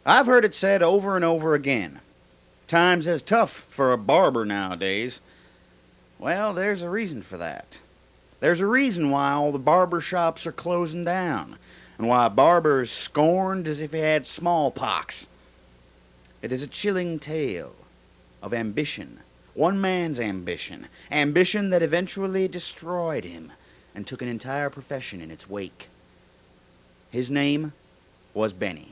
I've heard it said over and over again. Times is tough for a barber nowadays. Well, there's a reason for that. There's a reason why all the barber shops are closing down, and why a barber is scorned as if he had smallpox. It is a chilling tale of ambition. One man's ambition. Ambition that eventually destroyed him and took an entire profession in its wake. His name was Benny.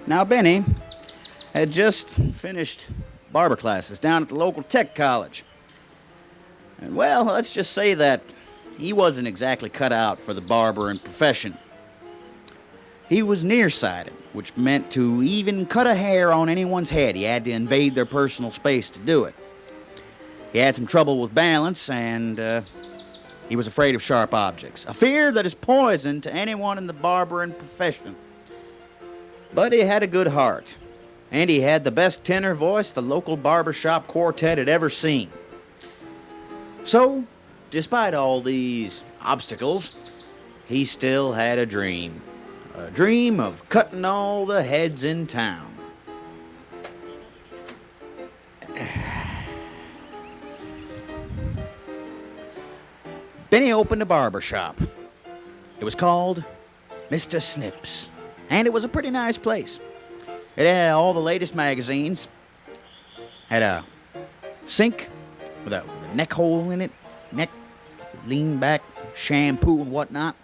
Now, Benny had just finished barber classes down at the local tech college. And, well, let's just say that he wasn't exactly cut out for the barbering profession. He was nearsighted, which meant to even cut a hair on anyone's head, he had to invade their personal space to do it. He had some trouble with balance, and he was afraid of sharp objects, a fear that is poison to anyone in the barbering profession. But he had a good heart, and he had the best tenor voice the local barbershop quartet had ever seen. So, despite all these obstacles, he still had a dream of cutting all the heads in town. Benny opened a barber shop. It was called Mr. Snips, and it was a pretty nice place. It had all the latest magazines, had a sink with a neck hole in it, lean back, shampoo and whatnot,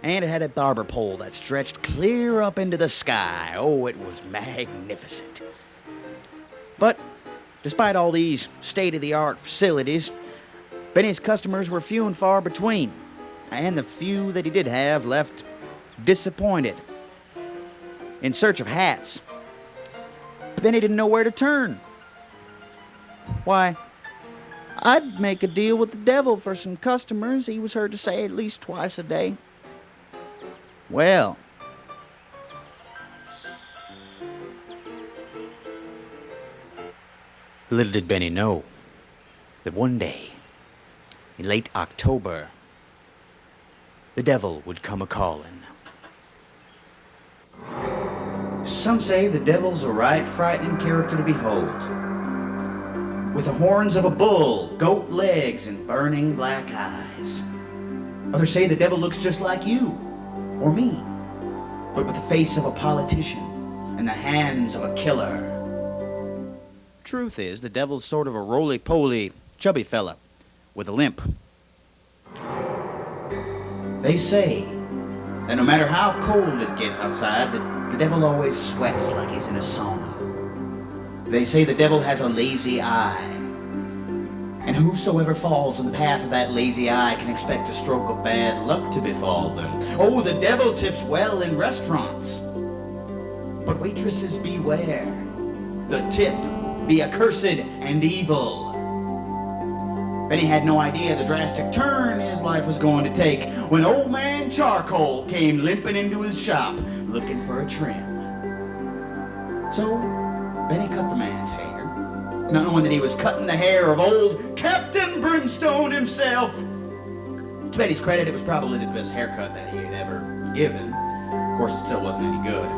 and it had a barber pole that stretched clear up into the sky. Oh, it was magnificent. But despite all these state-of-the-art facilities, Benny's customers were few and far between, and the few that he did have left disappointed. In search of hats, Benny didn't know where to turn. Why, I'd make a deal with the devil for some customers, he was heard to say at least twice a day. Well, little did Benny know that one day, in late October, the devil would come a-calling. Some say the devil's a right frightening character to behold, with the horns of a bull, goat legs, and burning black eyes. Others say the devil looks just like you, or me, but with the face of a politician and the hands of a killer. Truth is, the devil's sort of a roly-poly, chubby fella with a limp. They say that no matter how cold it gets outside, the devil always sweats like he's in a sauna. They say the devil has a lazy eye, and whosoever falls in the path of that lazy eye can expect a stroke of bad luck to befall them. Oh, the devil tips well in restaurants, but waitresses beware. The tip be accursed and evil. Benny had no idea the drastic turn his life was going to take when old man Charcoal came limping into his shop looking for a trim. So Benny cut the man's hair, not knowing that he was cutting the hair of old Captain Brimstone himself. To Benny's credit, it was probably the best haircut that he had ever given. Of course, it still wasn't any good.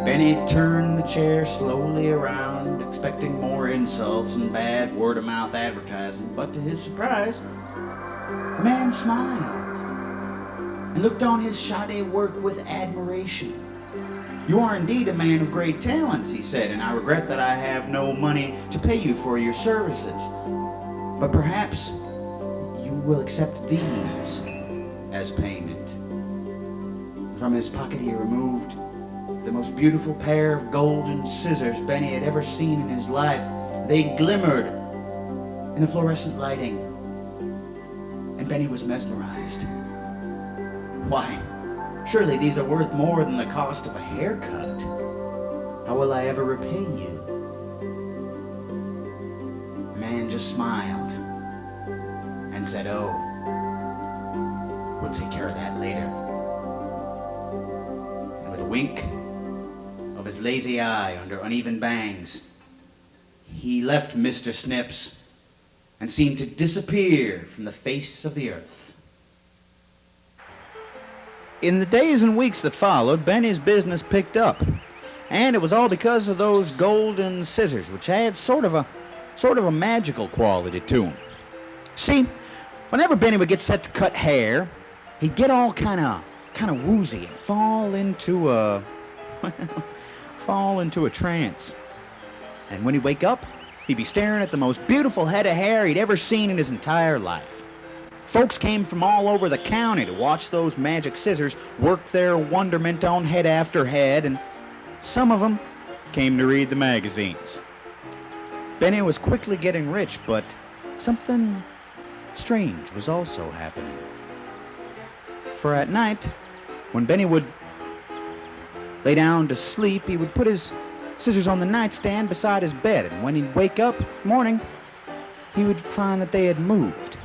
Benny turned the chair slowly around, expecting more insults and bad word-of-mouth advertising, but to his surprise, the man smiled and looked on his shoddy work with admiration. "You are indeed a man of great talents," he said, "and I regret that I have no money to pay you for your services. But perhaps you will accept these as payment." From his pocket he removed the most beautiful pair of golden scissors Benny had ever seen in his life. They glimmered in the fluorescent lighting, and Benny was mesmerized. Why, surely these are worth more than the cost of a haircut. How will I ever repay you? The man just smiled and said, "Oh, we'll take care of that later." And with a wink of his lazy eye under uneven bangs, he left Mr. Snips and seemed to disappear from the face of the earth. In the days and weeks that followed, Benny's business picked up, and it was all because of those golden scissors, which had sort of a magical quality to them. See, whenever Benny would get set to cut hair, he'd get all kind of woozy and fall into a trance. And when he'd wake up, he'd be staring at the most beautiful head of hair he'd ever seen in his entire life. Folks came from all over the county to watch those magic scissors work their wonderment on head after head, and some of them came to read the magazines. Benny was quickly getting rich, but something strange was also happening. For at night, when Benny would lay down to sleep, he would put his scissors on the nightstand beside his bed, and when he'd wake up in the morning, he would find that they had moved.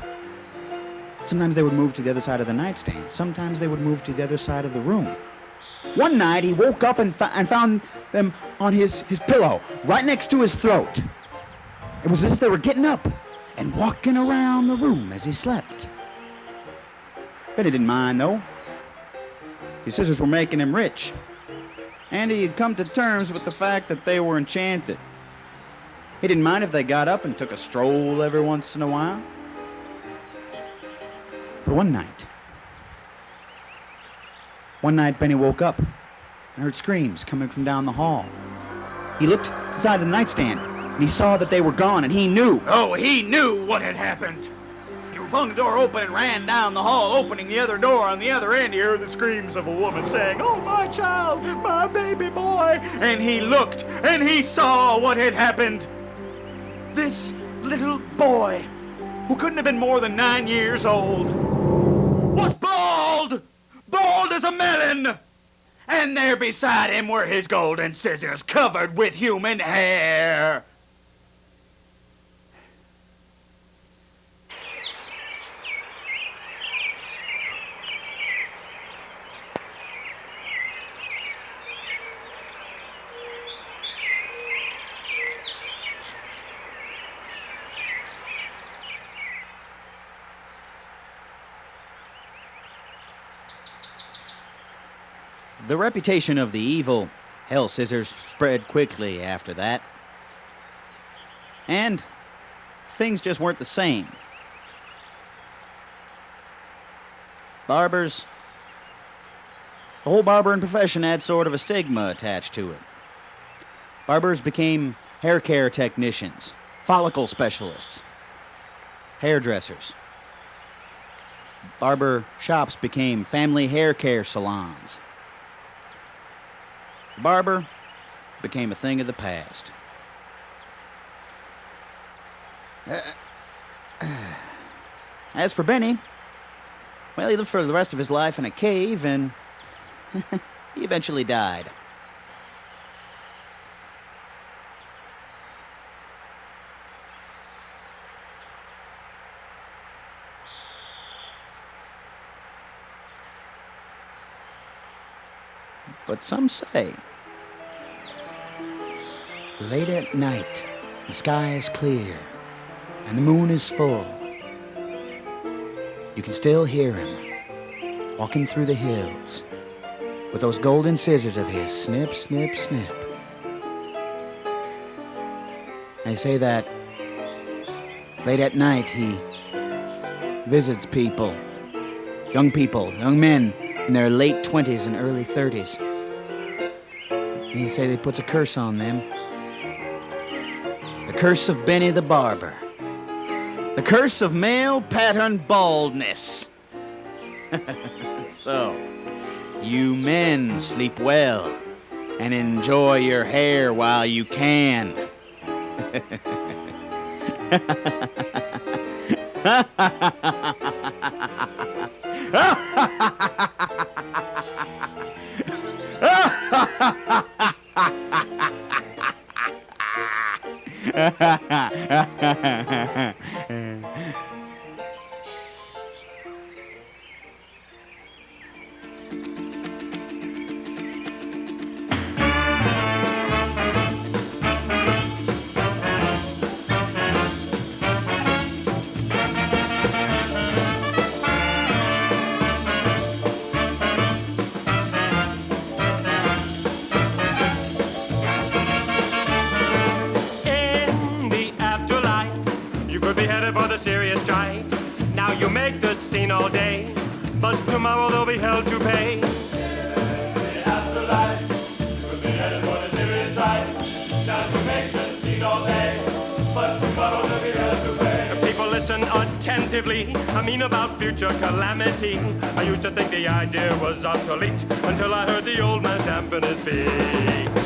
Sometimes they would move to the other side of the nightstand. Sometimes they would move to the other side of the room. One night, he woke up and found them on his pillow, right next to his throat. It was as if they were getting up and walking around the room as he slept. Benny didn't mind, though. His scissors were making him rich, and he had come to terms with the fact that they were enchanted. He didn't mind if they got up and took a stroll every once in a while. But one night Benny woke up and heard screams coming from down the hall. He looked inside the nightstand, and he saw that they were gone, and he knew. Oh, he knew what had happened. He flung the door open and ran down the hall, opening the other door. On the other end, he heard the screams of a woman saying, "Oh, my child, my baby boy." And he looked, and he saw what had happened. This little boy, who couldn't have been more than 9 years old, was bald as a melon. And there beside him were his golden scissors covered with human hair. The reputation of the evil Hell Scissors spread quickly after that. And things just weren't the same. Barbers, the whole barbering profession had sort of a stigma attached to it. Barbers became hair care technicians, follicle specialists, hairdressers. Barber shops became family hair care salons. Barber became a thing of the past. As for Benny, well, he lived for the rest of his life in a cave, and he eventually died. But some say, late at night, the sky is clear, and the moon is full. You can still hear him, walking through the hills, with those golden scissors of his, snip, snip, snip. They say that late at night he visits people, young men in their late 20s and early 30s. And he say that he puts a curse on them. The curse of Benny the Barber. The curse of male pattern baldness. So, you men sleep well and enjoy your hair while you can. strife. Now you make the scene all day, but tomorrow they'll be held to pay. The afterlife will be headed for the serious side. Now you make the scene all day, but tomorrow they'll be held to pay. The people listen attentively, I mean about future calamity. I used to think the idea was obsolete until I heard the old man stamping his feet.